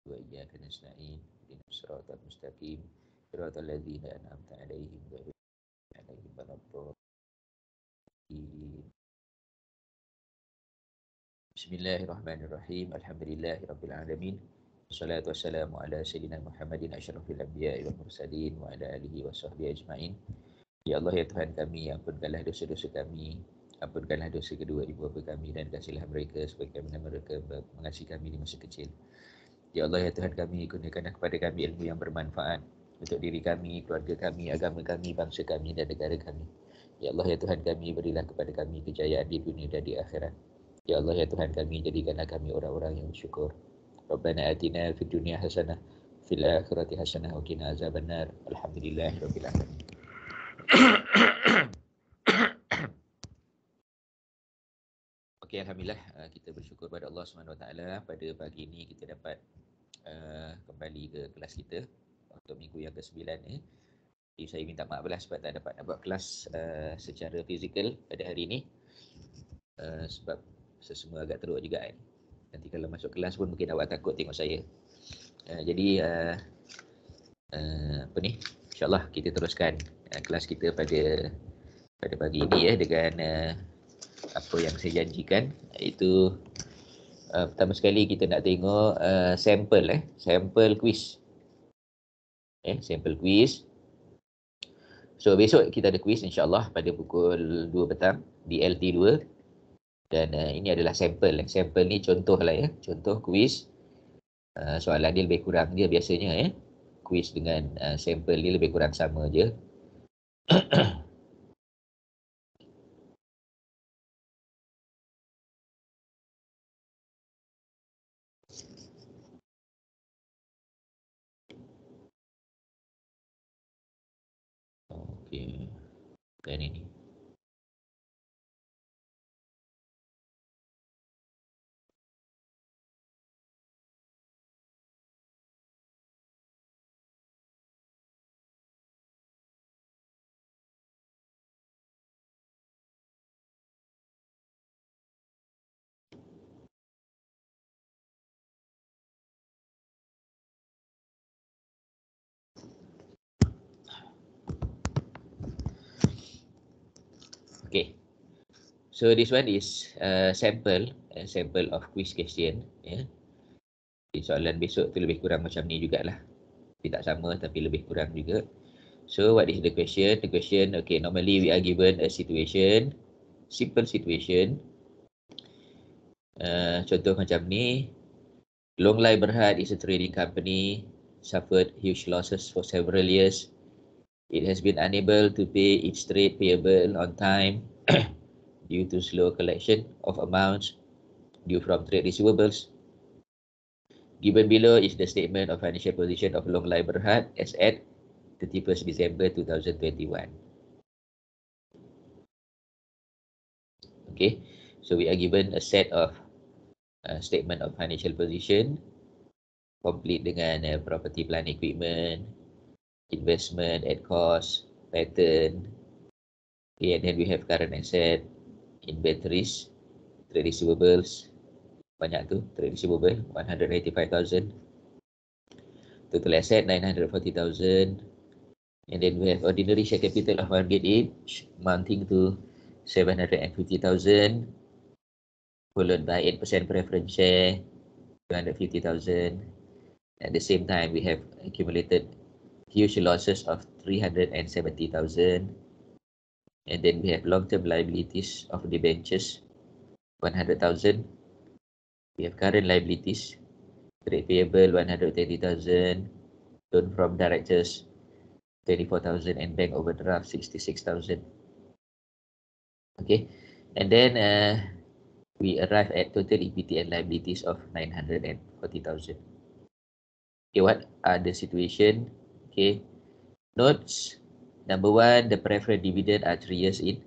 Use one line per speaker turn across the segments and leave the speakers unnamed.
وإياك نستعين اهدنا الصراط المستقيم صراط الذين أنعمت عليهم غير المغضوب عليهم ولا الضالين. بسم الله الرحمن الرحيم. الحمد لله رب العالمين. والصلاة والسلام على سيدنا محمد أشرف الأنبياء والمرسلين وعلى آله وصحبه أجمعين. Ya Allah, ya Tuhan kami, ampunkanlah dosa-dosa kami, ampunkanlah dosa kedua ibu bapa kami dan kasihilah mereka sebagaimana mereka mengasihi kami di masa kecil. Ya Allah, ya Tuhan kami, kurniakanlah kepada kami ilmu yang bermanfaat untuk diri kami, keluarga kami, agama kami, bangsa kami dan negara kami. Ya Allah, ya Tuhan kami, berilah kepada kami kejayaan di dunia dan di akhirat. Ya Allah, ya Tuhan kami, jadikanlah kami orang-orang yang bersyukur. Rabbana atina fid dunya hasanah fil akhirati hasanah wa qina azabannar. Alhamdulillahirabbil alamin. Okey, alhamdulillah kita bersyukur pada Allah Subhanahu Wa Taala pada pagi ini kita dapat kembali ke kelas kita untuk minggu yang ke-9 ni. Jadi saya minta maaf lah sebab tak dapat buat kelas secara fizikal pada hari ini. Sebab semua agak teruk juga kan. Nanti kalau masuk kelas pun mungkin awak takut tengok saya. Jadi InsyaAllah kita teruskan kelas kita pada pagi ini dengan apa yang saya janjikan, iaitu pertama sekali kita nak tengok sampel quiz. Sampel quiz. So besok kita ada quiz insyaAllah pada pukul 2 petang di LT2. Dan ini adalah sampel. Sampel ni contoh lah ya. Contoh quiz. Soalan dia lebih kurang dia biasanya quiz dengan sampel dia lebih kurang sama je. Okey. Dan ini. Okay, so this one is sample of quiz question. Jadi soalan besok tu lebih kurang macam ni jugalah. Tidak sama tapi lebih kurang juga. So what is the question? The question, okay, normally we are given a situation, simple situation. Contoh macam ni, Long Lai Berhad is a trading company, suffered huge losses for several years. It has been unable to pay its trade payable on time due to slow collection of amounts due from trade receivables. Given below is the statement of financial position of Long Lai Berhad as at 31st December 2021. Okay, so we are given a set of statement of financial position complete dengan property, plant, equipment, investment at cost, pattern. Okay, and then we have current asset, inventories, trade receivables, banyak tu, trade receivable 185,000, total asset 940,000, and then we have ordinary share capital of 100 each, amounting to 750,000, followed by 8% preference share, 250,000. At the same time, we have accumulated huge losses of 370,000. And then we have long-term liabilities of debentures, 100,000. We have current liabilities, trade payable, 130,000. Loan from directors, 24,000. And bank overdraft, 66,000. Okay. And then we arrive at total equity and liabilities of 940,000. Okay, what are the situation? Okay, notes. Number one, the preferred dividend are 3 years in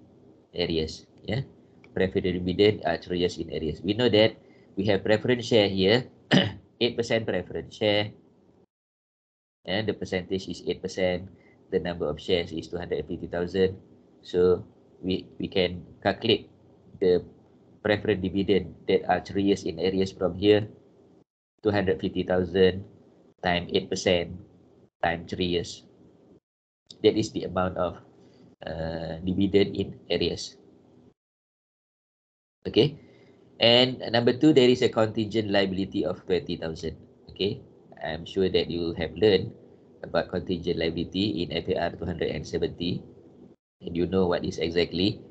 arrears. Yeah, preferred dividend are 3 years in arrears. We know that we have preference share here, 8% preference share, and the percentage is 8%. The number of shares is 250,000. So we can calculate the preferred dividend that are 3 years in arrears from here. 250,000 times 8% times 3 years. That is the amount of dividend in arrears. Okay. And number 2, there is a contingent liability of 20,000. Okay. I'm sure that you have learned about contingent liability in FAR 270. And you know what is exactly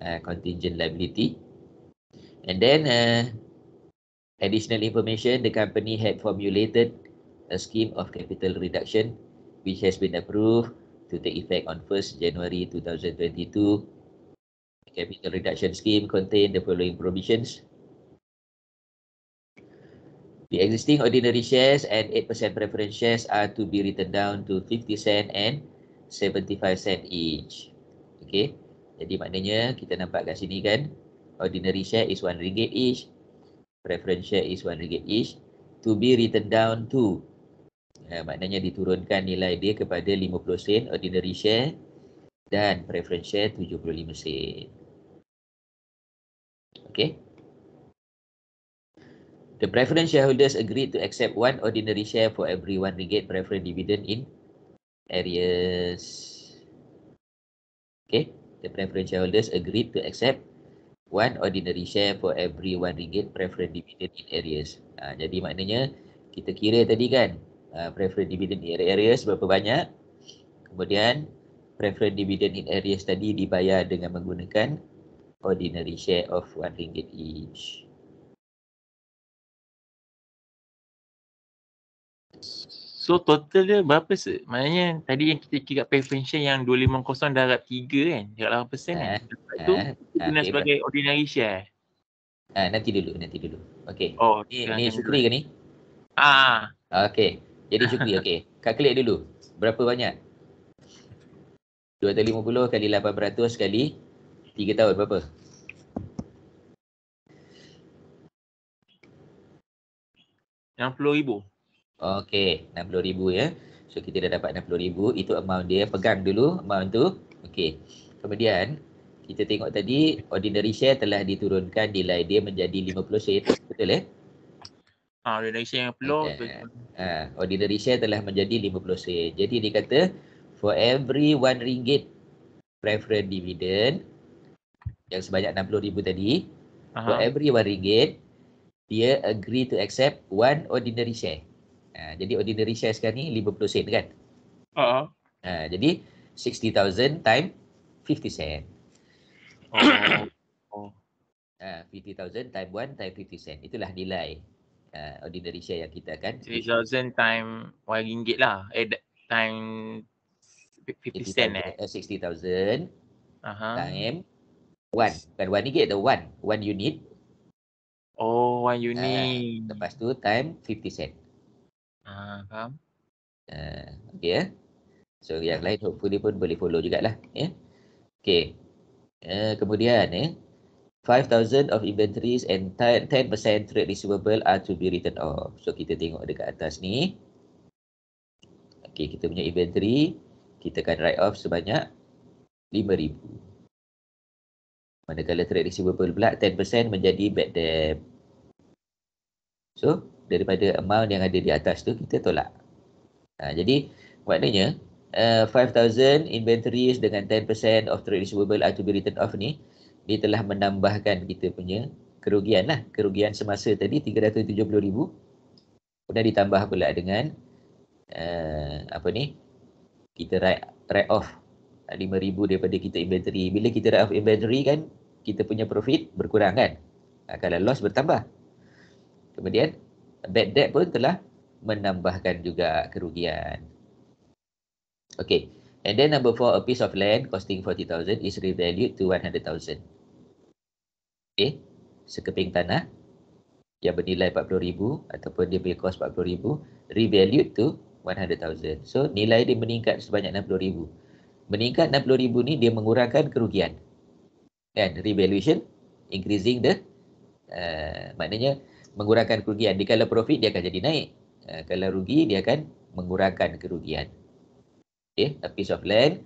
contingent liability. And then additional information, the company had formulated a scheme of capital reduction which has been approved to take effect on 1st January 2022. The capital reduction scheme contained the following provisions. The existing ordinary shares and 8% preference shares are to be written down to 50 cent and 75 cent each. Okay, jadi maknanya kita nampak kat sini kan, ordinary share is RM1 each, preference share is RM1 each, to be written down to, maknanya diturunkan nilai dia kepada 50 sen ordinary share dan preference share 75 sen. Okay. The preference shareholders agreed to accept 1 ordinary share for every RM1 preference dividend in arrears. Okay, the preference shareholders agreed to accept 1 ordinary share for every RM1 preference dividend in arrears. Jadi maknanya kita kira tadi kan, preference dividend in arrears berapa banyak. Kemudian preference dividend in arrears tadi dibayar dengan menggunakan ordinary share of RM1 each.
So total dia berapa maknanya tadi yang kita kira preferential yang 250 darab 3 kan, darab 8% kan. Lepas tu guna sebagai ordinary share.
Nanti dulu. Okey.
Oh,
ni Syukri ke ni? Okey. Jadi Syukri, okey. Calculate dulu. Berapa banyak? 250 kali 800 kali 3 tahun berapa?
RM60,000.
Okey, RM60,000 ya. So kita dah dapat RM60,000, itu amount dia. Pegang dulu amount tu. Okey. Kemudian kita tengok tadi ordinary share telah diturunkan nilai dia menjadi 50 sen. Betul eh?
Ordinary share 50.
Ordinary share telah menjadi 50 sen. Jadi dia kata for every RM1 preference dividend yang sebanyak RM60,000 tadi, for every RM1 dia agree to accept 1 ordinary share. Jadi ordinary share sekarang ni 50 sen kan? Jadi 60,000 times 50 sen. 50,000 times 1 times 50 sen. Itulah nilai ordinary share yang kita akan
60,000 times RM1 lah. Times 50 sen
60,000 times 1. Bukan RM1, the 1 unit.
1 unit.
Lepas tu time 50 sen.
Faham?
Okay ya. So yang lain hopefully pun boleh follow jugalah. Ya. Okay. Kemudian 5,000 of inventories and 10% trade receivable are to be written off. So kita tengok dekat atas ni. Okay, kita punya inventory kita akan write off sebanyak 5,000. Manakala trade receivable pula 10% menjadi bad debt. So daripada amount yang ada di atas tu kita tolak. Jadi maknanya 5,000 inventories dengan 10% of trade receivable are to be written off ni, dia telah menambahkan kita punya kerugian lah. Kerugian semasa tadi 370,000. Kemudian ditambah pula dengan kita write off 5,000 daripada kita inventory. Bila kita write off inventory kan, kita punya profit berkurang kan. Kalau loss bertambah. Kemudian bad debt pun telah menambahkan juga kerugian. Okay. And then number 4, a piece of land costing 40,000 is revalued to 100,000. Okay. Sekeping tanah yang bernilai 40,000 ataupun dia punya cost 40,000 revalued to 100,000. So nilai dia meningkat sebanyak 60,000. Meningkat 60,000 ni dia mengurangkan kerugian. Kan? Revaluation increasing the maknanya mengurangkan kerugian. Dia kalau profit dia akan jadi naik. Kalau rugi dia akan mengurangkan kerugian. Okay, a piece of land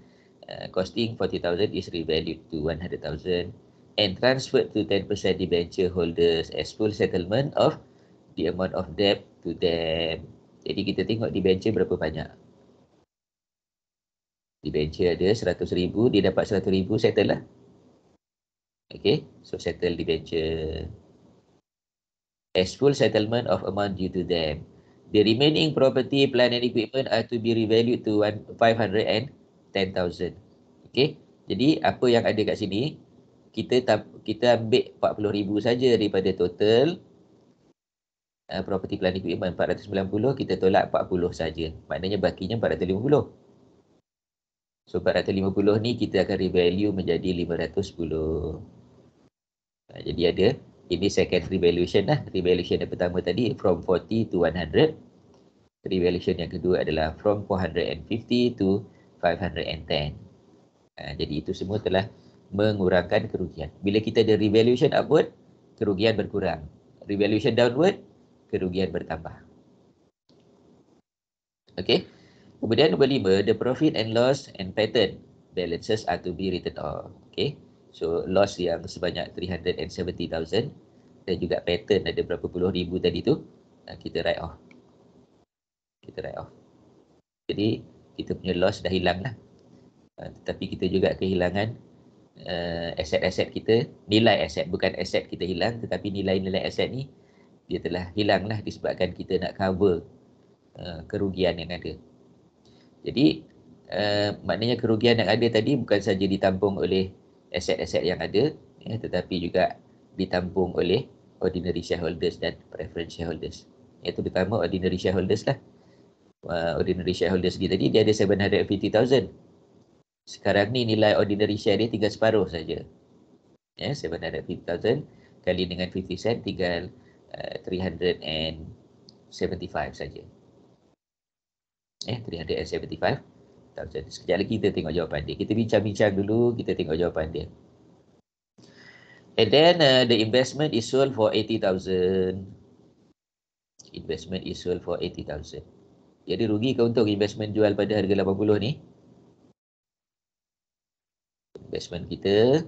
costing 40,000 is revalued to 100,000 and transferred to 10% debenture holders as full settlement of the amount of debt to them. Jadi kita tengok debenture berapa banyak. Debenture ada 100,000, dia dapat 100,000, settle lah. Okay, so settle debenture. As full settlement of amount due to them. The remaining property, plant and equipment are to be revalued to 510,000. Okay, jadi apa yang ada kat sini, kita ambil 40,000 saja daripada total property plant equipment 490, kita tolak 40 saja. Maknanya bakinya 450. So 450 ni kita akan revalue menjadi 510. Jadi ada, ini second revaluation lah. Revaluation yang pertama tadi from 40 to 100. Revaluation yang kedua adalah from 450 to 510. Jadi itu semua telah mengurangkan kerugian. Bila kita ada revaluation upward, kerugian berkurang. Revaluation downward, kerugian bertambah. Okay. Kemudian nombor 5, the profit and loss and patent balances are to be written off. Okay. So loss yang sebanyak 370,000 dan juga patent ada berapa puluh ribu tadi tu, kita write off. Jadi kita punya loss dah hilang lah. Tetapi kita juga kehilangan aset-aset kita, nilai aset, bukan aset kita hilang, tetapi nilai-nilai aset ni dia telah hilang lah disebabkan kita nak cover kerugian yang ada. Jadi maknanya kerugian yang ada tadi bukan saja ditampung oleh aset-aset yang ada, tetapi juga ditampung oleh ordinary shareholders dan preference shareholders. Iaitu pertama ordinary shareholders lah. Ordinary shareholders tadi dia ada 750,000. Sekarang ni nilai ordinary share dia tinggal separuh saja. 750,000 kali dengan 50 sen tinggal 375 saja. 375,000. Sekejap lagi kita tengok jawapan dia. Kita bincang-bincang dulu, kita tengok jawapan dia. And then the investment is sold for 80,000. Investment is sold for 80,000. Jadi rugi ke untung investment jual pada harga 80 ni? Investment kita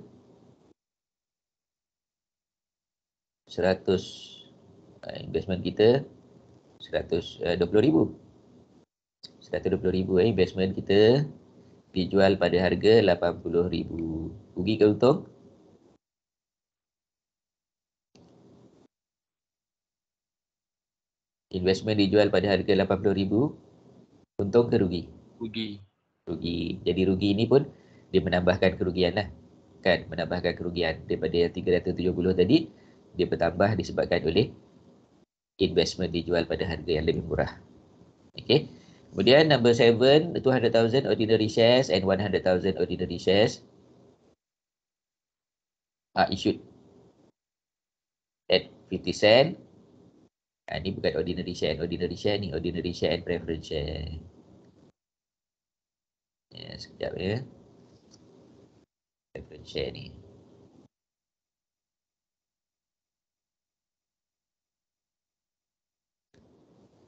100. Investment kita 120,000. 120,000 investment kita dijual pada harga 80,000. Rugi ke untung? Investment dijual pada harga 80,000. Untung ke rugi? Rugi. Jadi rugi ni pun dia menambahkan kerugian lah. Kan? Menambahkan kerugian. Daripada 370 tadi, dia bertambah disebabkan oleh investment dijual pada harga yang lebih murah. Okay. Kemudian number 7, 200,000 ordinary shares and 100,000 ordinary shares are issued at 50 sen. Ini bukan ordinary share. Ordinary share ni ordinary share and preference share. Sekejap ya. Preference share ni.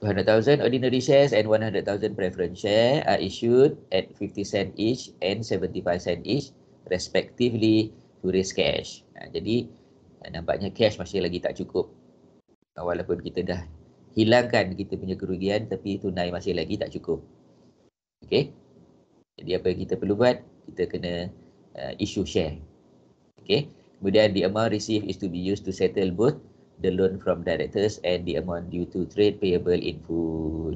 $200,000 ordinary shares and 100,000 preference share are issued at 50 cent each and 75 cent each respectively to raise cash. Jadi nampaknya cash masih lagi tak cukup. Walaupun kita dah hilangkan kita punya kerugian, tapi tunai masih lagi tak cukup. Okay. Jadi apa yang kita perlu buat? Kita kena issue share. Okay. Kemudian the amount received is to be used to settle both the loan from directors and the amount due to trade payable in full.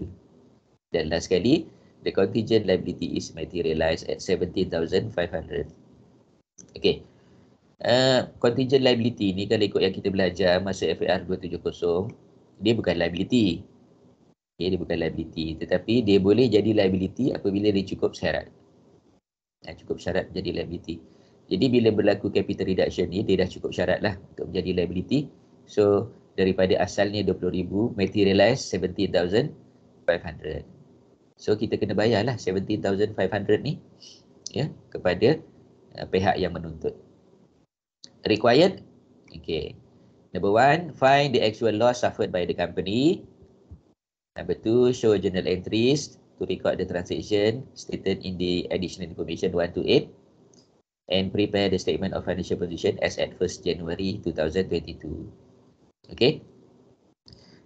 Dan last sekali, the contingent liability is materialized at 17,500. Okay. Contingent liability ni kalau ikut yang kita belajar masa FAR 270, dia bukan liability. Okay, dia bukan liability. Tetapi dia boleh jadi liability apabila dia cukup syarat. Cukup syarat jadi liability. Jadi bila berlaku capital reduction ni, dia dah cukup syarat lah untuk menjadi liability. So, daripada asalnya 20,000, materialize 17,500. So, kita kena bayarlah 17,500 ni kepada pihak yang menuntut. Required? Okay. Number 1, find the actual loss suffered by the company. Number 2, show journal entries to record the transaction stated in the additional information 1 to 8. And prepare the statement of financial position as at 1st January 2022. Okay.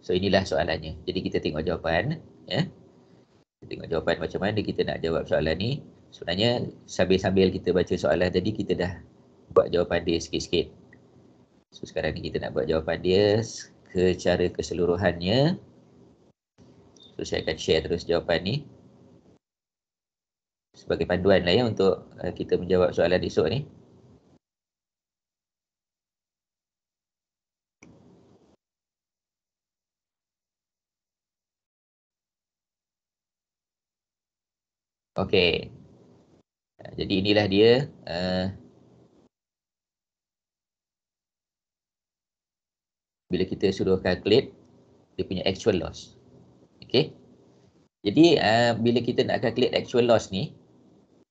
So inilah soalannya. Jadi kita tengok jawapan. Ya. Kita tengok jawapan macam mana kita nak jawab soalan ni. Sebenarnya sambil-sambil kita baca soalan tadi, kita dah buat jawapan dia sikit-sikit. So sekarang ni kita nak buat jawapan dia secara keseluruhannya. So saya akan share terus jawapan ni sebagai panduan lah ya untuk kita menjawab soalan esok ni. Okey. Jadi inilah dia bila kita suruh calculate dia punya actual loss. Okey. Jadi bila kita nak calculate actual loss ni,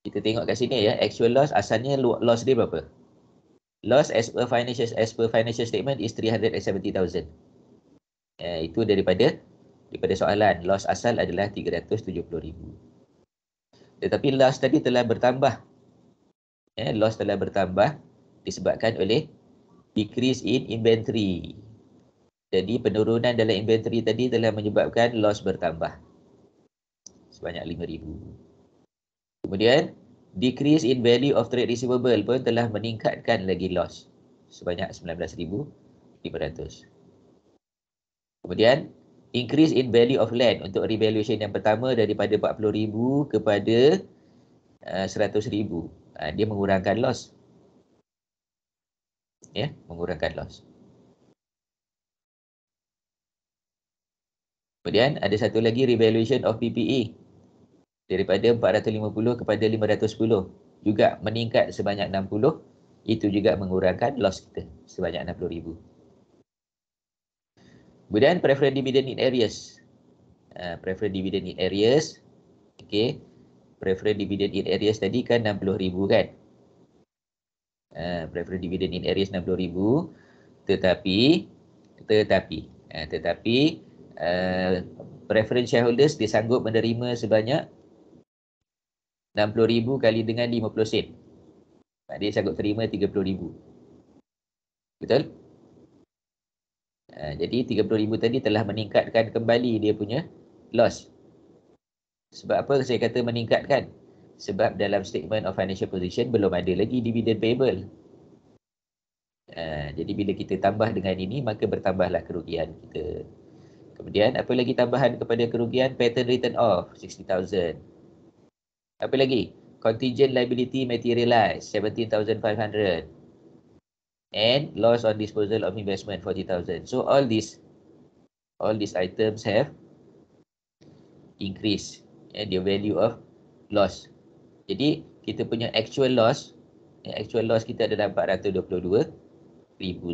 kita tengok kat sini ya, actual loss asalnya loss dia berapa? Loss as per financial statement is 370,000. Itu daripada soalan. Loss asal adalah 370,000. Tetapi loss tadi telah bertambah. Loss telah bertambah disebabkan oleh decrease in inventory. Jadi penurunan dalam inventory tadi telah menyebabkan loss bertambah sebanyak 5,000. Kemudian decrease in value of trade receivable pun telah meningkatkan lagi loss sebanyak 19,500. Kemudian increase in value of land untuk revaluation yang pertama daripada 40,000 kepada 100,000. Dia mengurangkan loss. Ya, mengurangkan loss. Kemudian ada satu lagi revaluation of PPE daripada 450 kepada 510. Juga meningkat sebanyak 60. Itu juga mengurangkan loss kita sebanyak 60,000. Kemudian preferred dividend in arrears. Preferred dividend in arrears. Okey. Preferred dividend in arrears tadi kan 60,000 kan. Preferred dividend in arrears 60,000. Tetapi preference shareholders dia sanggup menerima sebanyak 60,000 kali dengan 50 sen. Dia sanggup terima 30,000. Betul? Jadi 30,000 tadi telah meningkatkan kembali dia punya loss. Sebab apa saya kata meningkatkan? Sebab dalam statement of financial position belum ada lagi dividend payable. Jadi bila kita tambah dengan ini, maka bertambahlah kerugian kita. Kemudian apa lagi tambahan kepada kerugian? Patent written off 60,000. Apa lagi? Contingent liability materialized 17,500. And loss on disposal of investment 40,000. So all these items have increased the value of loss. Jadi kita punya actual loss kita adalah 422,000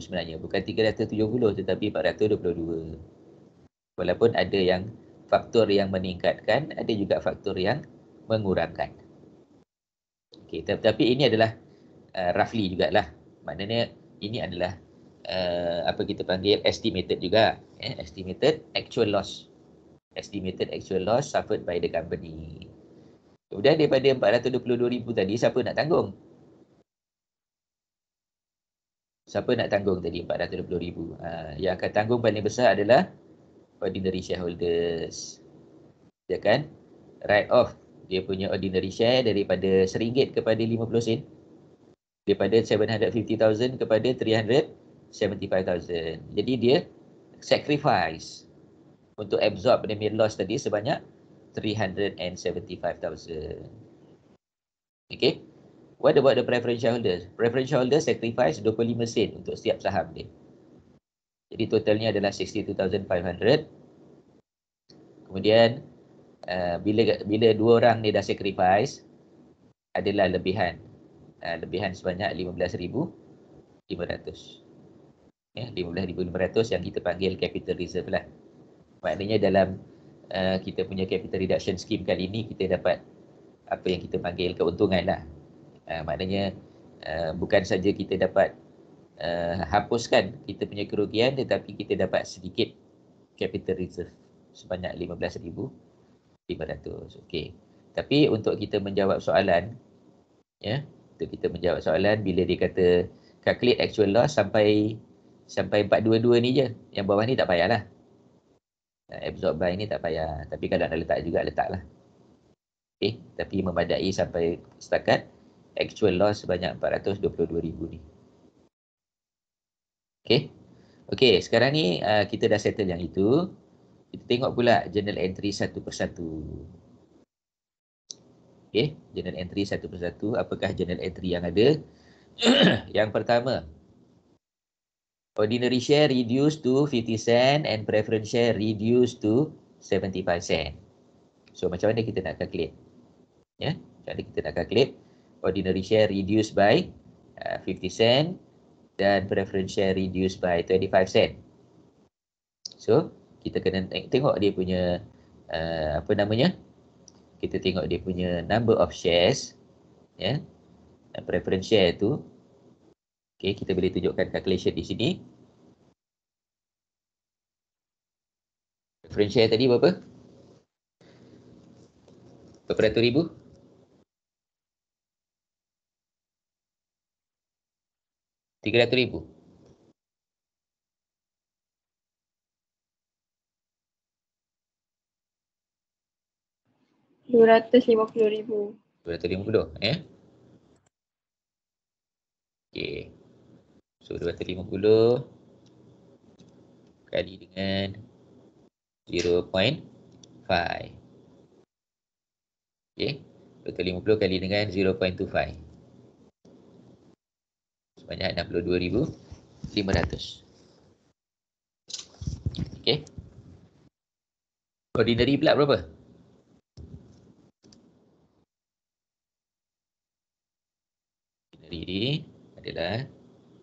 sebenarnya, bukan 370 tetapi 422. Walaupun ada yang faktor yang meningkatkan, ada juga faktor yang mengurangkan. Okey, tapi ini adalah roughly jugalah. Maknanya ini adalah apa kita panggil estimated juga, estimated actual loss. Estimated actual loss suffered by the company. Kemudian daripada 422,000 tadi, siapa nak tanggung? Siapa nak tanggung tadi 420,000? Yang akan tanggung paling besar adalah ordinary shareholders. Dia kan write off dia punya ordinary share daripada RM1 kepada 50 sen. Daripada 750,000 kepada 375,000. Jadi dia sacrifice untuk absorb premium loss tadi sebanyak 375,000. Okay. What about the preference shareholders? Preference shareholders sacrifice 25 sen untuk setiap saham dia. Jadi totalnya adalah 62,500. Kemudian bila dua orang ni dah sacrifice, adalah lebihan sebanyak 15,500. 15,500 yang kita panggil capital reserve lah. Maknanya dalam kita punya capital reduction scheme kali ini, kita dapat apa yang kita panggil keuntungan lah. Maknanya bukan saja kita dapat hapuskan kita punya kerugian, tetapi kita dapat sedikit capital reserve sebanyak 15,500. Okey. Tapi untuk kita menjawab soalan, bila dia kata calculate actual loss sampai 422 ni je, yang bawah ni tak payahlah. absorb by ni tak payah. Tapi kalau nak letak juga, letaklah. Okay, tapi memadai sampai setakat actual loss sebanyak 422,000 ni. Okay. Okay, sekarang ni kita dah settle yang itu. Kita tengok pula journal entry satu persatu. Okay, journal entry satu persatu. Apakah journal entry yang ada? Yang pertama, ordinary share reduced to 50 cent and preference share reduced to 75 cent. So, macam mana kita nak calculate? Ya, macam mana kita nak calculate? Ordinary share reduced by 50 cent dan preference share reduced by 25 cent. So, kita kena tengok dia punya apa namanya? Kita tengok dia punya number of shares, ya. Preference share tu. Okey, kita boleh tunjukkan calculation di sini. Preference share tadi berapa? Berapa ratus ribu? $300,000.
$250,000.
250, ya. Okey. So 250 kali dengan 0.5. Okey. 250 kali dengan 0.25. Sebanyak 62,500. Okey. Ordinary pula berapa? Ordinary ni adalah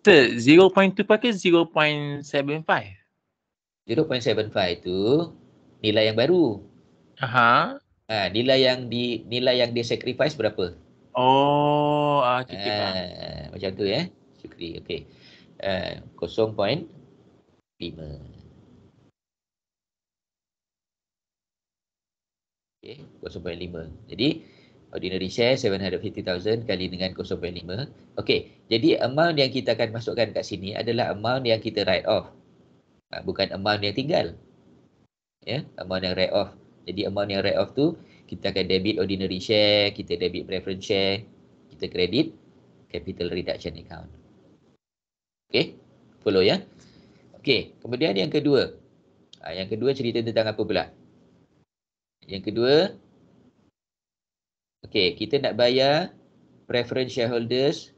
0.2 pakai 0.75.
0.75 tu nilai yang baru.
Aha.
Nilai yang di sacrifice berapa?
Oh, okey, faham.
Macam tu ya. Syukri. Okey. 0.5. Okey, 0.5. Jadi ordinary share 750,000 kali dengan 0.5. Okey, jadi amount yang kita akan masukkan kat sini adalah amount yang kita write off. Bukan amount yang tinggal. Ya, amount yang write off. Jadi amount yang write off tu kita akan debit ordinary share, kita debit preference share, kita credit capital reduction account. Okey, follow ya. Okey, kemudian yang kedua. Yang kedua cerita tentang apa pula? Yang kedua, okey, kita nak bayar preference shareholders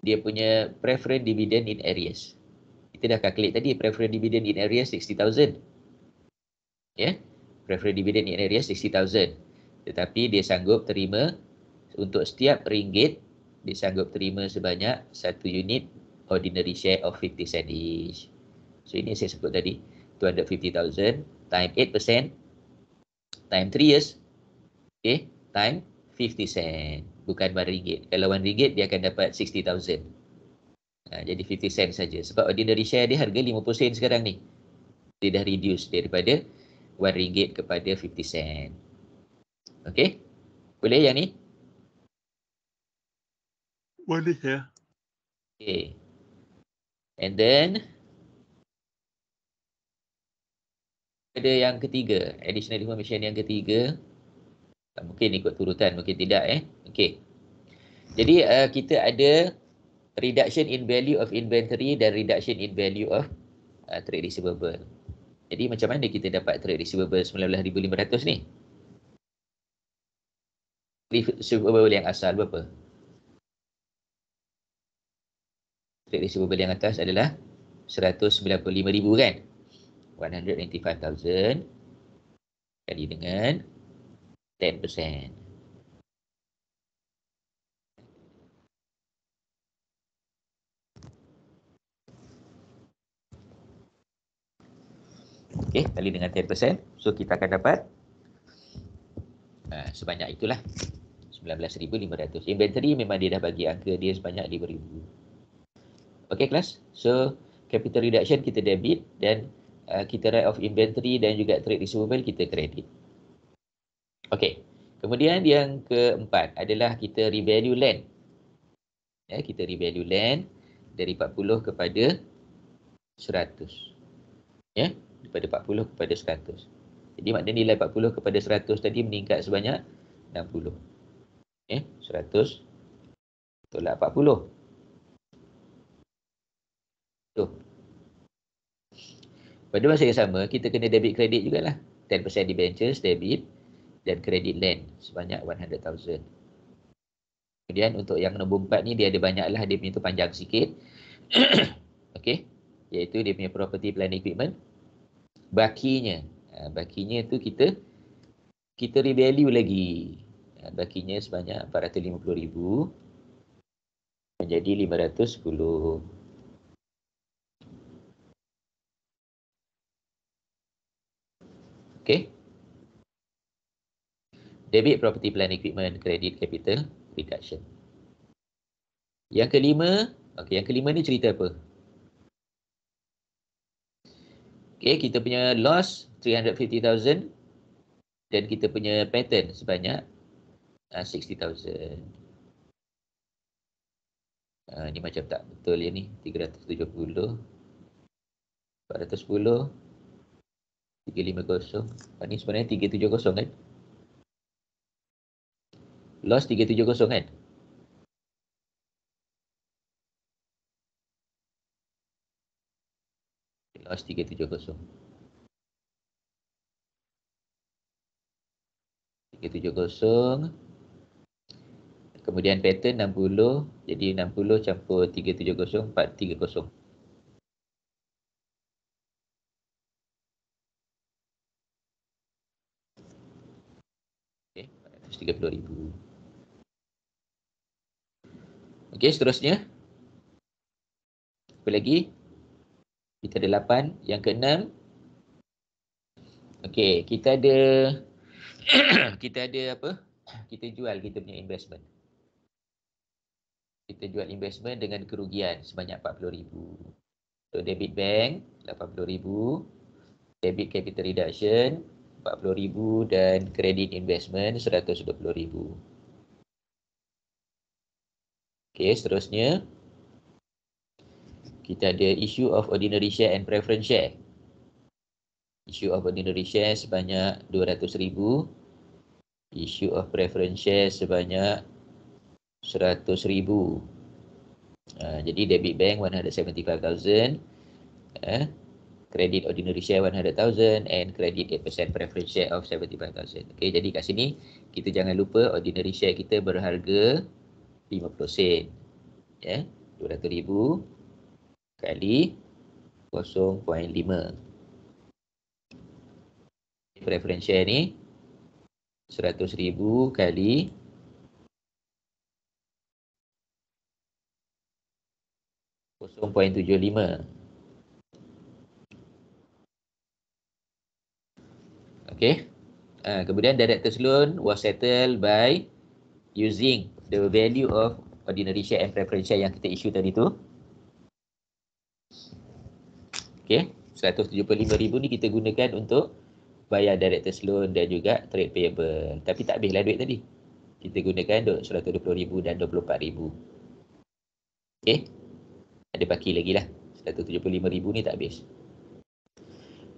dia punya preference dividend in arrears. Kita dah calculate tadi preference dividend in arrears 60,000. Ya. Preference dividend in arrears 60,000. Tetapi dia sanggup terima untuk setiap ringgit dia sanggup terima sebanyak 1 unit ordinary share of 50 cent each. So ini saya sebut tadi 250,000 time 8% time 3 years. Okay, time 50 cent. Bukan RM1. Kalau RM1 dia akan dapat 60,000. Jadi 50 cent saja. Sebab ordinary share dia harga 50 sen sekarang ni. Dia dah reduce daripada RM1 kepada 50 cent. Okay, boleh yang ni?
Boleh ya.
Okay. And then ada yang ketiga, additional information yang ketiga. Mungkin ikut turutan, mungkin tidak Okey. Jadi kita ada reduction in value of inventory dan reduction in value of trade receivable. Jadi macam mana kita dapat trade receivable 19,500 ni? Receivable yang asal berapa? Trade receivable yang atas adalah 195,000 kan? 195,000 kali dengan 10%. Okey, kali dengan 10%. So kita akan dapat sebanyak itulah 19,500. Inventory memang dia dah bagi angka dia sebanyak 5,000. Okey kelas. So capital reduction kita debit dan kita write off inventory dan juga trade receivable kita credit. Okey. Kemudian yang keempat adalah kita revalue land. Ya, kita revalue land dari 40 kepada 100. Ya, daripada 40 kepada 100. Jadi maknanya nilai 40 kepada 100 tadi meningkat sebanyak 60. 100 tolak 40. Tuh. Pada masa yang sama, kita kena debit kredit jugalah. 10% debentures, debit dan kredit land sebanyak 100,000. Kemudian untuk yang nombor 4 ni dia ada banyak lah, dia punya tu panjang sikit. Okey, iaitu dia punya property plant equipment. Bakinya tu kita revalue lagi. Bakinya sebanyak 450,000 menjadi 510. Okey. Debit property plant equipment, credit capital reduction. Yang kelima ni cerita apa? Okey, kita punya loss 350,000 dan kita punya pattern sebanyak 60,000. Ni macam tak betul ya ni. 370, 410, 350. Ni sebenarnya 370 kan? Loss 370 kan? Loss 370. 370. Kemudian pattern 60. Jadi 60 campur 370, 430. Okey, 430,000. Okey, seterusnya. Apa lagi? Kita ada 8. Yang keenam. Okey, kita ada kita ada apa? Kita jual kita punya investment. Kita jual investment dengan kerugian sebanyak 40,000. So debit bank 80,000, debit capital reduction 40,000 dan credit investment 120,000. Okey, seterusnya kita ada issue of ordinary share and preference share. Issue of ordinary share sebanyak 200,000. Issue of preference share sebanyak 100,000. Jadi debit bank 175,000, credit ordinary share 100,000 and credit 8% preference share of 75,000. Okey, jadi kat sini kita jangan lupa ordinary share kita berharga 50 sen. 200,000 kali 0.5. Preference share ni 100,000 kali 0.75. Okey. Kemudian director's loan was settled by using the value of ordinary share and preference share yang kita issue tadi tu. Okey, 175,000 ni kita gunakan untuk bayar director's loan dan juga trade payable. Tapi tak habislah duit tadi. Kita gunakan 120,000 dan 24,000. Okey. Ada baki lagi lah. 175,000 ni tak habis.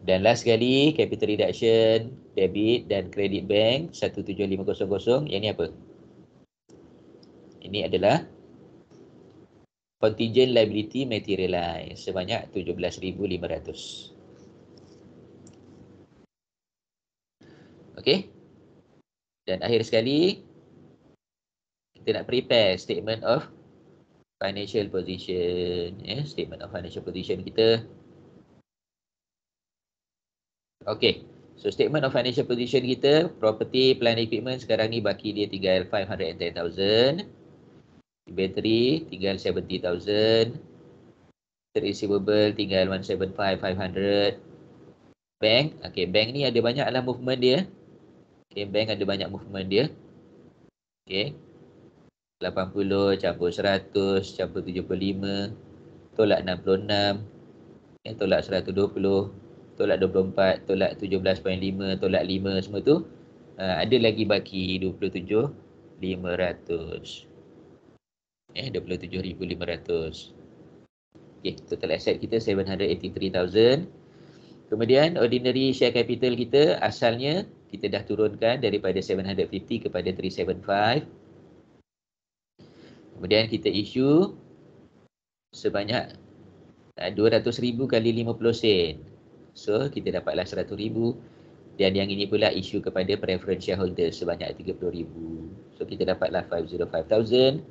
Dan last sekali, capital reduction, debit dan credit bank 17500. Yang ni apa? Ini adalah contingent liability materialize sebanyak 17,500. Okey. Dan akhir sekali, kita nak prepare statement of financial position. Statement of financial position kita. Okey. So statement of financial position kita, property, plant equipment sekarang ni baki dia tinggal 510,000. Inventory tinggal 70,000. Receivable tinggal 175,500. Bank, okey, bank ni ada banyaklah movement dia. Okey, bank ada banyak movement dia. Okey. 80 campur 100 campur 75 tolak 66, tolak 120, tolak 24, tolak 17.5, tolak 5, semua tu ada lagi baki 27,500. 27,500. Okey, total asset kita 783,000. Kemudian ordinary share capital kita asalnya kita dah turunkan daripada 750 kepada 375. Kemudian kita issue sebanyak 200,000 kali 50 sen. So kita dapatlah 100,000. Dan yang ini pula issue kepada preference shareholder sebanyak 30,000. So kita dapatlah 505,000.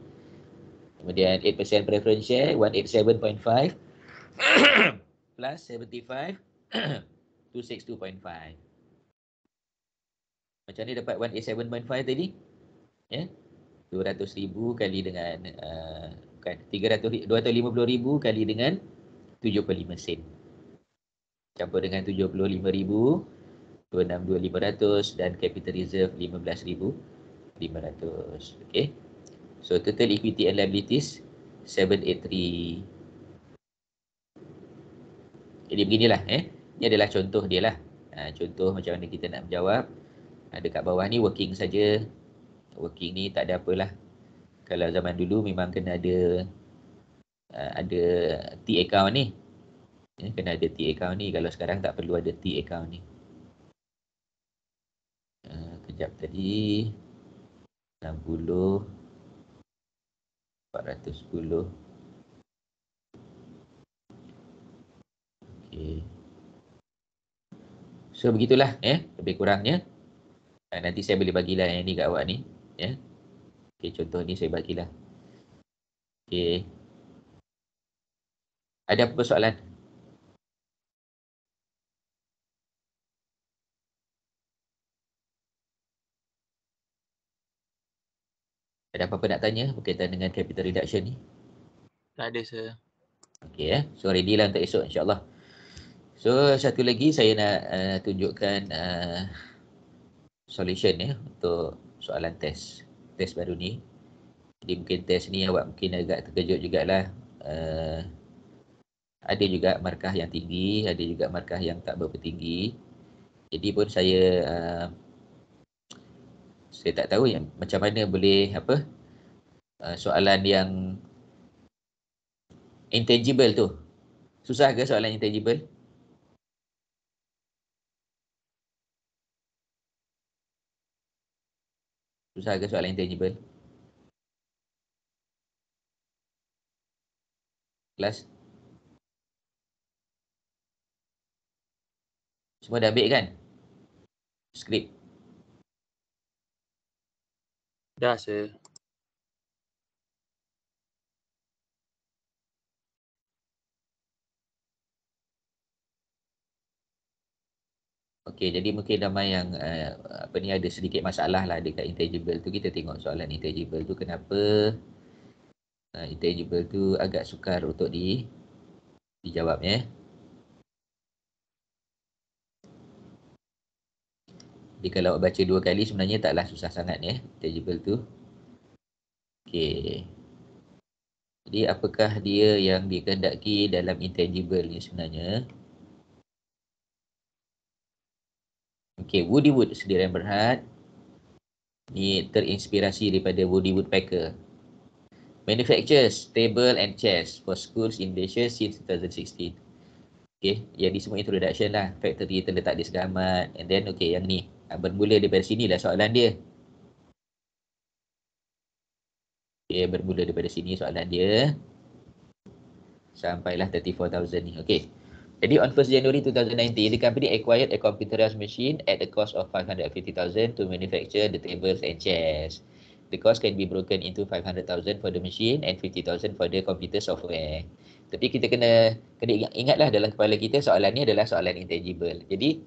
Kemudian 8% preference share 187.5 plus 75 262.5. Macam ni dapat 187.5 tadi? Ya. 200,000 kali dengan bukan 250,000 kali dengan 75 sen. Campur dengan 75,000, 262,500 dan capital reserve 15,500. Okey. So total equity and liabilities 783. Jadi beginilah Ini adalah contoh dia lah. Contoh macam mana kita nak menjawab. Dekat bawah ni working saja. Working ni tak ada apalah. Kalau zaman dulu memang kena ada T account ni. Kena ada T account ni. Kalau sekarang tak perlu ada T account ni. Kejap tadi 60 410. Okey. So begitulah lebih kurangnya. Nanti saya boleh bagilah yang ni kat awak ni ya. Okey, contoh ni saya bagilah. Okey. Ada apa soalan? Ada apa-apa nak tanya berkaitan dengan capital reduction ni?
Tak ada, sir.
Okey So ready lah untuk esok insya-Allah. So satu lagi saya nak tunjukkan solution untuk soalan test baru ni. Jadi mungkin test ni awak mungkin agak terkejut jugalah. Ada juga markah yang tinggi, ada juga markah yang tak berapa tinggi. Jadi pun saya tak tahu macam mana boleh soalan yang intangible tu. Susah ke soalan intangible? Susah ke soalan intangible? Kelas? Semua dah ambil kan? Skrip.
Dah, sir.
Okey, jadi mungkin ramai yang ada sedikit masalah lah dekat intangible tu. Kita tengok soalan intangible tu kenapa intangible tu agak sukar untuk dijawab Jadi kalau baca 2 kali sebenarnya taklah susah sangat intangible tu. Okey. Jadi apakah dia yang dikehendaki dalam intangible ni sebenarnya? Okey, Woody Wood Sdn Bhd ni terinspirasi daripada Woody Woodpecker. Manufactures table and chairs for schools in Malaysia since 2016. Okey, jadi semua introduction lah. Factory terletak di Segamat. And then yang ni bermula daripada sini lah soalan dia. Okey, bermula daripada sini soalan dia. Sampailah 34,000 ni. Okey. Jadi on 1st January 2019, the company acquired a computerized machine at the cost of 550,000 to manufacture the tables and chairs. The cost can be broken into 500,000 for the machine and 50,000 for the computer software. Tapi kita kena ingatlah dalam kepala kita soalan ni adalah soalan intangible. Jadi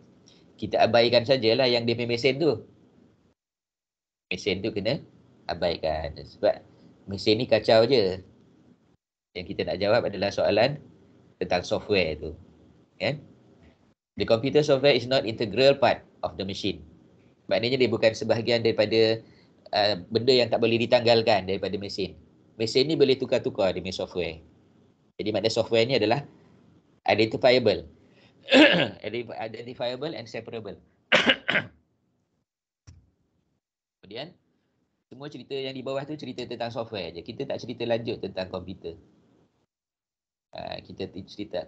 kita abaikan sajalah yang dia mesin tu. Mesin tu kena abaikan sebab mesin ni kacau je. Yang kita nak jawab adalah soalan tentang software tu. Kan? The computer software is not integral part of the machine. Maknanya dia bukan sebahagian daripada benda yang tak boleh ditanggalkan daripada mesin. Mesin ni boleh tukar-tukar dengan software. Jadi makna software ni adalah identifiable. Identifiable and separable. Kemudian semua cerita yang di bawah tu cerita tentang software je. Kita tak cerita lanjut tentang komputer. Kita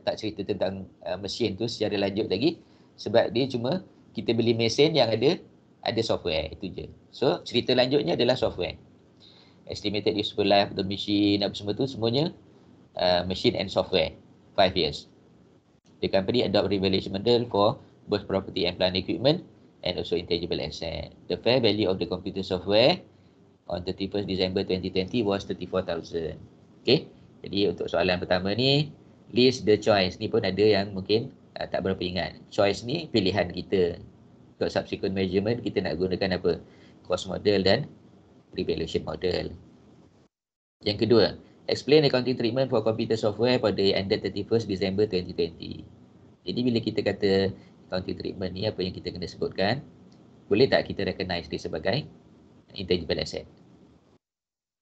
tak cerita tentang mesin tu secara lanjut lagi, sebab dia cuma kita beli mesin yang ada software, itu je. So cerita lanjutnya adalah software. Estimated useful life of the machine, apa semua tu semuanya machine and software, 5 years. The company adopt revaluation model for both property and plant equipment and also intangible asset. The fair value of the computer software on 31st December 2020 was 34,000. Okay. Jadi untuk soalan pertama ni, list the choice. Ni pun ada yang mungkin tak berapa ingat. Choice ni pilihan kita. Untuk subsequent measurement, kita nak gunakan apa? Cost model dan revaluation model. Yang kedua, explain accounting treatment for computer software pada ended 31st December 2020. Jadi bila kita kata accounting treatment ni, apa yang kita kena sebutkan? Boleh tak kita recognize dia sebagai intangible asset?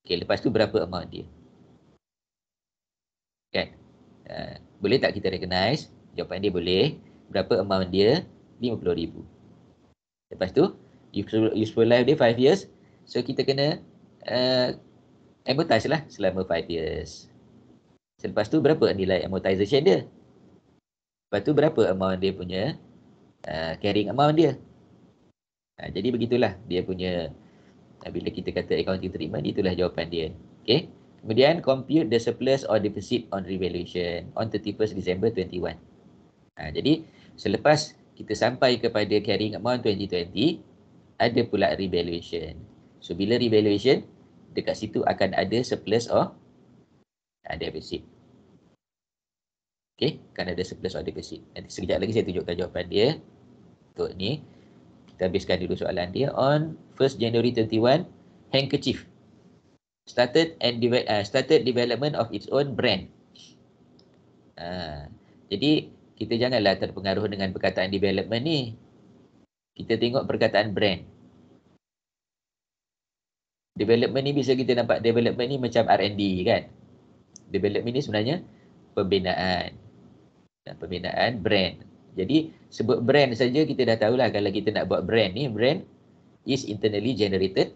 Okay, lepas tu berapa amount dia? Kan? Boleh tak kita recognize? Jawapan dia boleh. Berapa amount dia? 50,000. Lepas tu, useful life dia 5 years. So, kita kena amortize lah selama 5 years. Selepas tu, berapa nilai amortization dia? Lepas tu, berapa amount dia punya carrying amount dia? Jadi, begitulah dia punya, bila kita kata accounting treatment, itulah jawapan dia. Okay? Kemudian, compute the surplus or deficit on revaluation on 31st December 21. Jadi, selepas kita sampai kepada carrying amount 2020, ada pula revaluation. So, bila revaluation, dekat situ akan ada surplus or deficit. Okay, akan ada surplus or deficit. Nanti sekejap lagi saya tunjukkan jawapan dia. Untuk ni, kita habiskan dulu soalan dia. On 1st January 21, handkerchief started development of its own brand. Jadi, kita janganlah terpengaruh dengan perkataan development ni. Kita tengok perkataan brand. Development ni bisa kita nampak development ni macam R&D kan. Development ni sebenarnya pembinaan. Pembinaan brand. Jadi, sebut brand saja kita dah tahulah kalau kita nak buat brand ni, brand is internally generated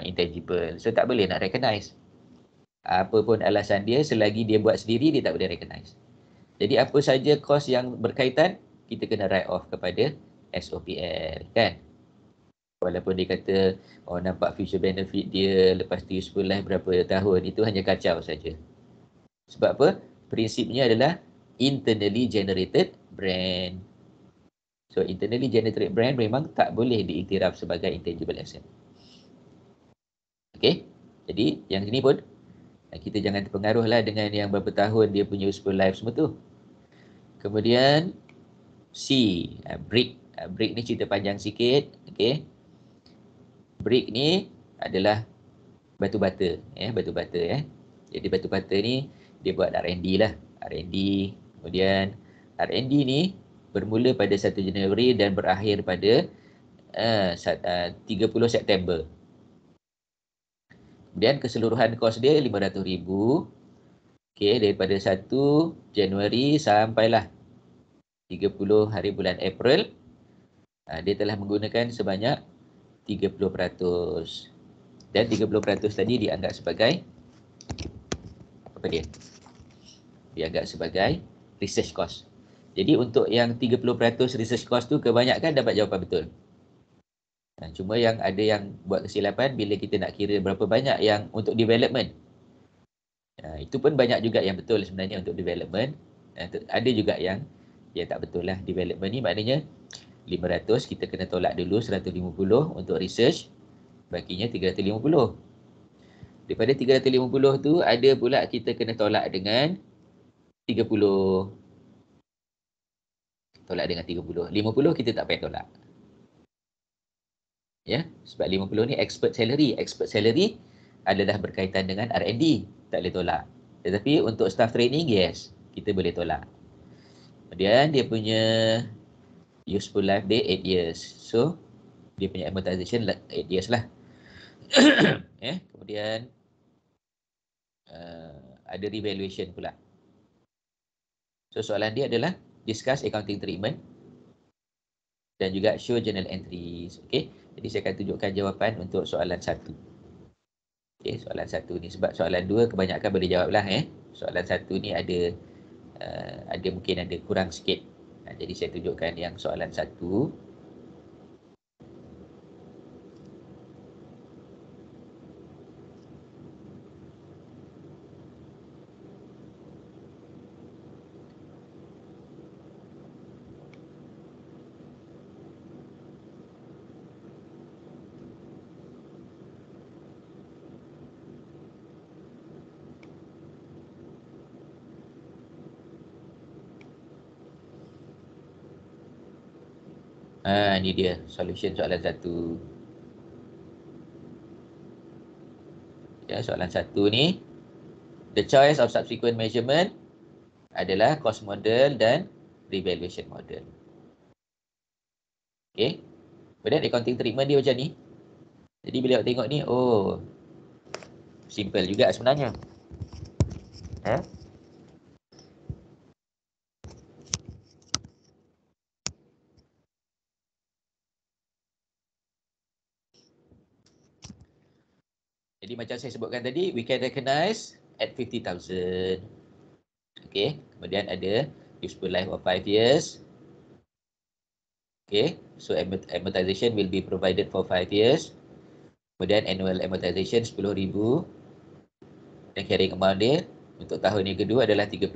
intangible. So, tak boleh nak recognize. Apa pun alasan dia, selagi dia buat sendiri, dia tak boleh recognize. Jadi, apa saja kos yang berkaitan, kita kena write off kepada SOPL, kan? Walaupun dia kata, nampak future benefit dia, lepas tu useful life berapa tahun, itu hanya kacau saja. Sebab apa? Prinsipnya adalah internally generated brand. So, internally generated brand memang tak boleh diiktiraf sebagai intangible asset. Okay? Jadi, yang ini pun, kita jangan terpengaruhlah dengan yang berapa tahun dia punya useful life semua tu. Kemudian, C, brick. Brick ni cerita panjang sikit. Okay? Brick ni adalah batu bata. Batu bata. Jadi, batu bata ni, dia buat R&D lah. R&D. Kemudian, R&D ni bermula pada 1 Januari dan berakhir pada 30 September. Kemudian keseluruhan kos dia 500,000. Okey, daripada 1 Januari sampailah 30 hari bulan April, dia telah menggunakan sebanyak 30%. Dan 30% tadi dianggap sebagai apa dia? Dianggap sebagai research cost. Jadi untuk yang 30% research cost tu kebanyakan dapat jawapan betul. Cuma yang ada yang buat kesilapan bila kita nak kira berapa banyak yang untuk development. Itu pun banyak juga yang betul sebenarnya untuk development. Ada juga yang tak betul lah. Development ni maknanya 500 kita kena tolak dulu 150 untuk research. Bakinya 350. Daripada 350 tu ada pula kita kena tolak dengan 30. Tolak dengan 30. 50 kita tak payah tolak. Ya, sebab 50 ni expert salary. Expert salary adalah berkaitan dengan R&D. Tak boleh tolak. Tetapi untuk staff training, yes. Kita boleh tolak. Kemudian dia punya useful life dia 8 years. So, dia punya amortization 8 years lah. Kemudian ada revaluation pula. So, soalan dia adalah discuss accounting treatment dan juga show journal entries. Okay. Jadi saya akan tunjukkan jawapan untuk soalan 1. Okay, soalan 1 ni. Sebab soalan 2 kebanyakan boleh jawab lah. Soalan 1 ni ada mungkin ada kurang sikit. Jadi saya tunjukkan yang soalan 1. Ni dia solution soalan 1. Ya, soalan 1 ni, the choice of subsequent measurement adalah cost model dan revaluation model. Okay. Kemudian accounting treatment dia macam ni. Jadi bila awak tengok ni, oh, simple juga sebenarnya. Jadi macam saya sebutkan tadi, we can recognize at 50,000. Okay. Kemudian ada useful life of 5 years. Okay. So amortization will be provided for 5 years. Kemudian annual amortization 10,000. Dan carrying amount dia untuk tahun yang kedua adalah 30,000.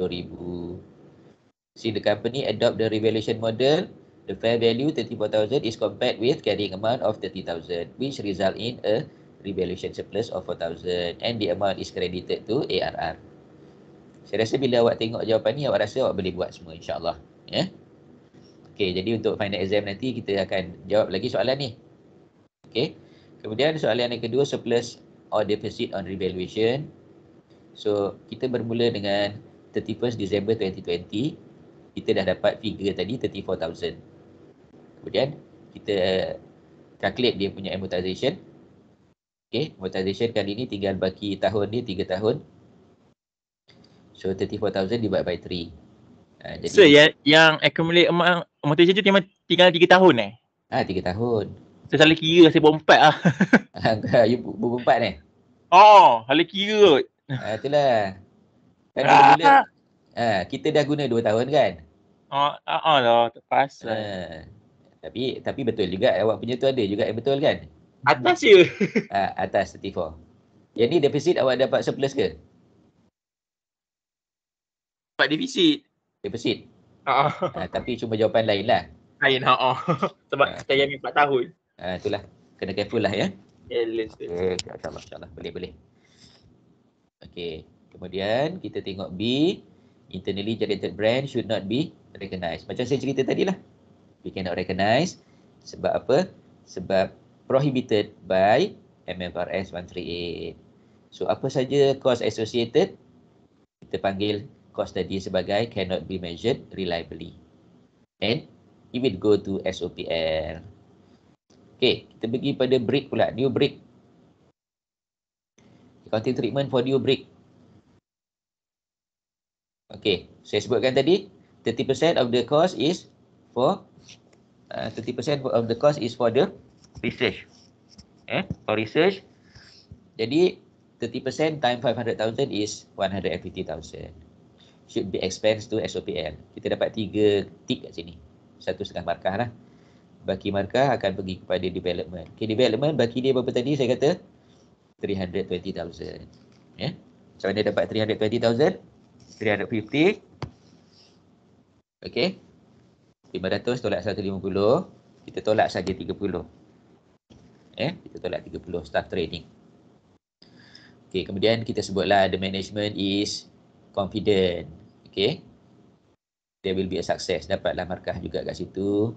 See, the company adopt the revaluation model. The fair value 34,000 is compared with carrying amount of 30,000, which result in a revaluation surplus of 4,000 and the amount is credited to ARR. Saya rasa bila awak tengok jawapan ni, awak rasa awak boleh buat semua, insyaAllah. Ya? Okay, jadi untuk final exam nanti kita akan jawab lagi soalan ni. Okay. Kemudian soalan yang kedua, surplus or deficit on revaluation. So, kita bermula dengan 31st December 2020. Kita dah dapat figure tadi, 34,000. Kemudian, kita calculate dia punya amortization. Okay, amortization kali ni tinggal baki tahun dia 3 tahun. So, 34,000 divide by 3.
Jadi, so, yang accumulate amortization tu tinggal 3 tahun
3 tahun.
Saya salah kira, saya buat 4 lah.
You buat 4 ni?
Oh, salah kira kot.
Itulah. Kan mula-mula, kita dah guna 2 tahun kan?
Lah, terpaksa.
Tapi betul juga, awak punya tu ada juga yang betul kan?
Atas je.
Atas 34. Yang ni defisit awak dapat surplus ke?
Dapat defisit.
Defisit? Tapi cuma jawapan lain lah.
Lain, sebab saya ambil 4 tahun.
Itulah. Kena careful lah ya.
InsyaAllah.
Boleh. Okey. Kemudian kita tengok B. Internally generated brand should not be recognized. Macam saya cerita tadi lah. We cannot recognize. Sebab apa? Sebab prohibited by MFRS 138. So apa saja cost associated, kita panggil cost tadi sebagai cannot be measured reliably. And it will go to SOPL. Okay, kita pergi pada break pula. New break. Accounting treatment for new break. Okay, saya sebutkan tadi 30% of the cost is for 30% of the cost is for the research. For research. Jadi 30% times 500,000 is 150,000. Should be expensed to SOPL. Kita dapat 3 tick kat sini. 1,5 markah lah. Baki markah akan pergi kepada development. Okay, development baki dia berapa tadi? Saya kata 320,000. Macam mana dapat 320,000? 350. Okay. 500 tolak 150. Kita tolak saja 30. Kita tolak 30 staff training. Okay, kemudian kita sebutlah the management is confident. Okay. There will be a success. Dapatlah markah juga kat situ.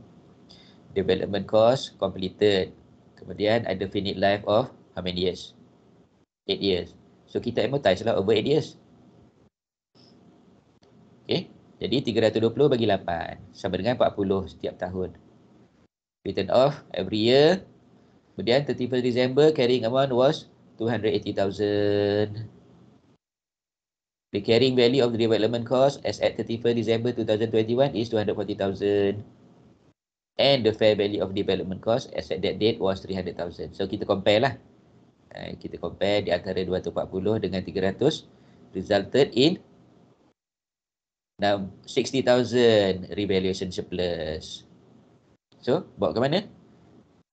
Development cost completed. Kemudian ada finite life of how many years? 8 years. So kita amortize lah over 8 years. Okay. Jadi 320 bagi 8. Sama dengan 40 setiap tahun. Written off every year. Kemudian 31st December carrying amount was 280,000. The carrying value of the development cost as at 31st December 2021 is 240,000. And the fair value of development cost as at that date was 300,000. So kita compare lah. Kita compare di antara 240 dengan 300 resulted in Now 60,000 revaluation surplus. So, bawa ke mana?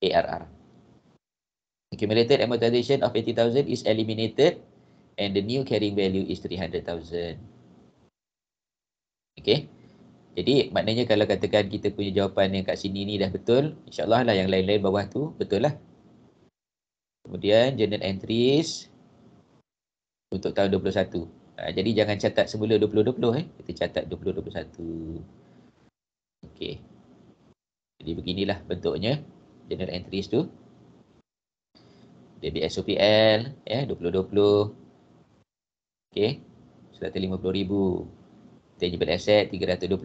ARR. Accumulated amortization of 80,000 is eliminated and the new carrying value is 300,000. Okay. Jadi maknanya kalau katakan kita punya jawapan yang kat sini ni dah betul, insyaAllah lah yang lain-lain bawah tu betul lah. Kemudian journal entries untuk tahun 21. Jadi jangan catat semula 2020 kita catat 2021. Okey. Jadi beginilah bentuknya journal entries tu. Debit SOPL 2020. Okey. 150,000. Tangible asset 320,000.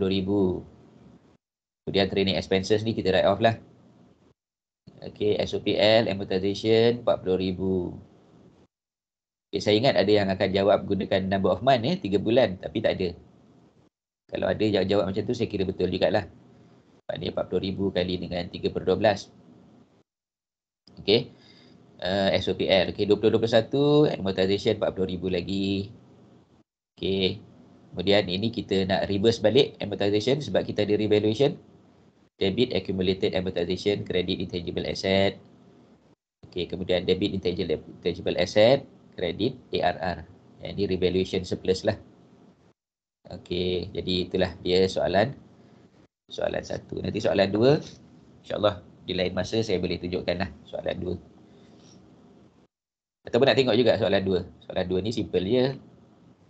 Kemudian training expenses ni kita write off lah. Okey, SOPL amortization 40,000. Okay, saya ingat ada yang akan jawab gunakan number of month 3 bulan, tapi tak ada. Kalau ada yang jawab macam tu, saya kira betul jugalah. Maknanya 40,000 kali dengan 3/12. Okey. SOPL. Okey, 2021 amortization 40,000 lagi. Okey. Kemudian ini kita nak reverse balik amortization sebab kita ada revaluation. Debit accumulated amortization, credit intangible asset. Okey, kemudian debit intangible asset, kredit ARR. Ini revaluation surplus lah. Okey, jadi itulah dia soalan 1. Nanti soalan 2, insyaAllah di lain masa saya boleh tunjukkan lah soalan 2. Ataupun nak tengok juga soalan 2. Soalan 2 ni simple je.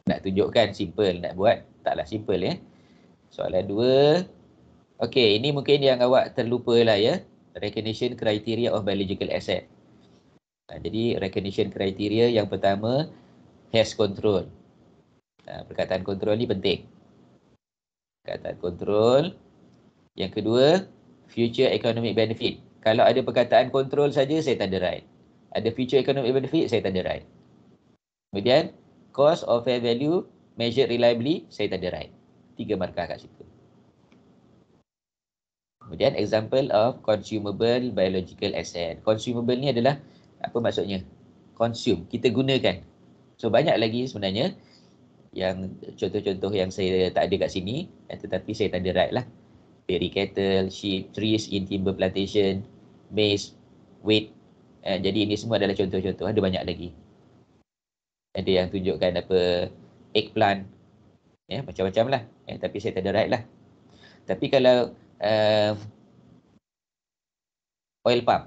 Nak tunjukkan simple, nak buat taklah simple ya. Soalan 2. Okey, ini mungkin yang awak terlupa lah ya. Recognition criteria of biological asset. Jadi recognition criteria yang pertama has control. Perkataan control ni penting. Perkataan control. Yang kedua, future economic benefit. Kalau ada perkataan control saja, saya tak ada right. Ada future economic benefit, saya tak ada right. Kemudian, cost of fair value measured reliably, saya tak ada right. 3 markah kat situ. Kemudian, example of consumable biological asset. Consumable ni adalah, apa maksudnya? Consume, kita gunakan. So, banyak lagi sebenarnya yang contoh-contoh yang saya tak ada kat sini, tetapi saya tak ada right lah. Dairy cattle, sheep, trees in timber plantation, maize, wheat. Jadi ini semua adalah contoh-contoh. Ada banyak lagi. Ada yang tunjukkan apa, eggplant. Macam-macam lah. Tapi saya tak ada right lah. Tapi kalau oil palm.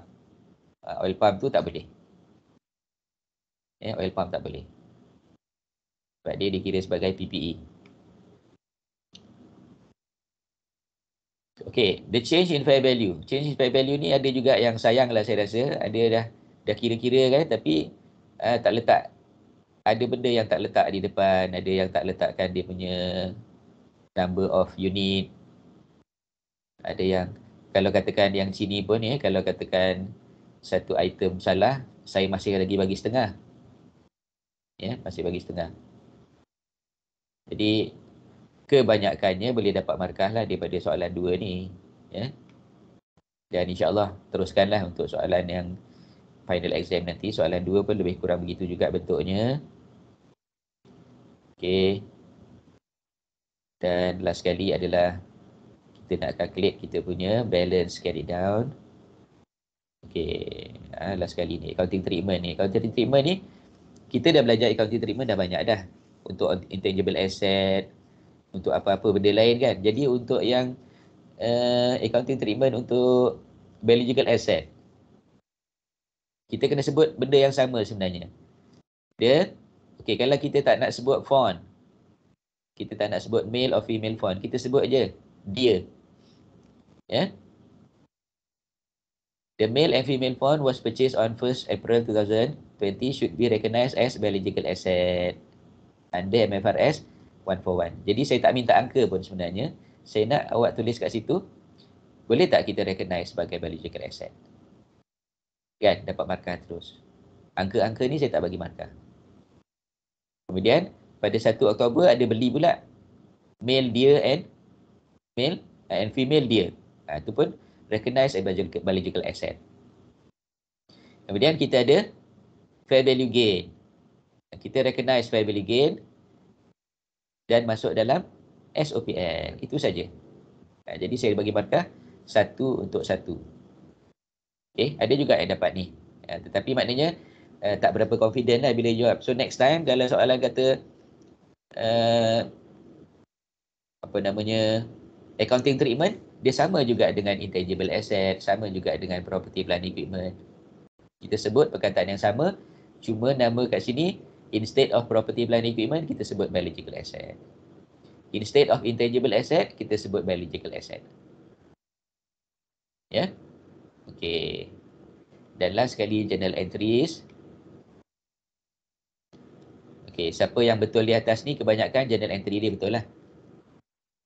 Oil palm tu tak boleh. Oil palm tak boleh. Sebab dia dikira sebagai PPE. Okay, the change in fair value. Change in fair value ni ada juga yang sayang lah saya rasa. Ada dah kira-kira kan, tapi tak letak. Ada benda yang tak letak di depan, ada yang tak letakkan dia punya number of unit. Ada yang, kalau katakan yang sini pun kalau katakan satu item salah, saya masih lagi bagi setengah. Masih bagi setengah. Jadi, kebanyakannya boleh dapat markah lah daripada soalan 2 ni. Dan insyaAllah teruskanlah untuk soalan yang final exam nanti. Soalan 2 pun lebih kurang begitu juga bentuknya. Okey. Dan last sekali adalah kita nak calculate kita punya balance carry down. Okey. Last sekali ni, accounting treatment ni. Accounting treatment ni, kita dah belajar accounting treatment dah banyak dah. Untuk intangible asset, untuk apa-apa benda lain kan. Jadi untuk yang accounting treatment untuk biological asset, kita kena sebut benda yang sama sebenarnya. Okey, kalau kita tak nak sebut font, kita tak nak sebut male or female font, kita sebut je dia. The male and female font was purchased on 1st April 2020 should be recognized as biological asset under MFRS 141. Jadi saya tak minta angka pun sebenarnya. Saya nak awak tulis kat situ, boleh tak kita recognize sebagai biological asset? Kan, dapat markah terus. Angka-angka ni saya tak bagi markah. Kemudian, pada 1 Oktober ada beli pula male deer and female deer. Itu pun recognize as biological asset. Kemudian kita ada fair value gain. Kita recognize fair value gain dan masuk dalam SOPL. Itu saja. Jadi saya bagi markah 1 untuk 1. Okay, ada juga yang dapat ni. Tetapi maknanya tak berapa confident lah bila jawab. So next time dalam soalan kata apa namanya, accounting treatment, dia sama juga dengan intangible asset, sama juga dengan property plant equipment. Kita sebut perkataan yang sama, cuma nama kat sini, instead of property plant equipment, kita sebut biological asset. Instead of intangible asset, kita sebut biological asset. Ya? Okey. Dan last sekali, journal entries. Okey, siapa yang betul di atas ni, kebanyakan journal entry dia betul lah.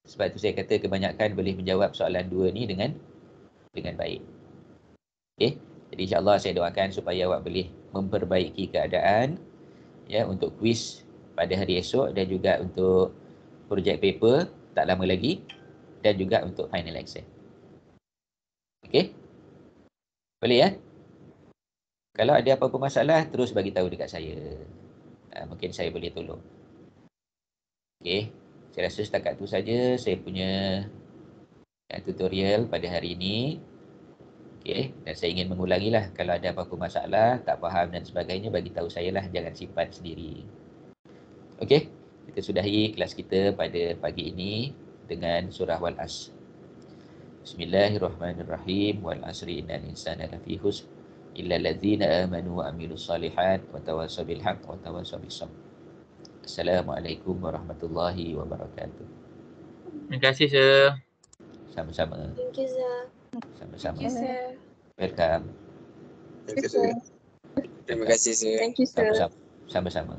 Sebab tu saya kata kebanyakan boleh menjawab soalan 2 ni dengan baik. Okey. Jadi insya-Allah saya doakan supaya awak boleh memperbaiki keadaan ya untuk kuis pada hari esok dan juga untuk projek paper tak lama lagi dan juga untuk final exam. Okey? Boleh ya? Kalau ada apa-apa masalah terus bagi tahu dekat saya. Mungkin saya boleh tolong. Okey. Saya rasa setakat tu saja saya punya tutorial pada hari ini. Okey, dan saya ingin mengulangi lah kalau ada apa-apa masalah, tak faham dan sebagainya, bagi tahu saya lah, jangan simpan sendiri. Okey, kita sudahi kelas kita pada pagi ini dengan surah Wal-Asr. Bismillahirrahmanirrahim. Wal asri innal insana lafi khusr illa allazina amanu wa amilus solihat wa tawassaw bil haqq wa tawassaw bis sabr. Assalamualaikum warahmatullahi wabarakatuh.
Terima kasih, sir.
Sama-sama.
Thank you, sir.
Sama-sama.
Thank you, sir.
Welcome.
Terima kasih, sir.
Thank you, sir.
Sama-sama. Sama-sama.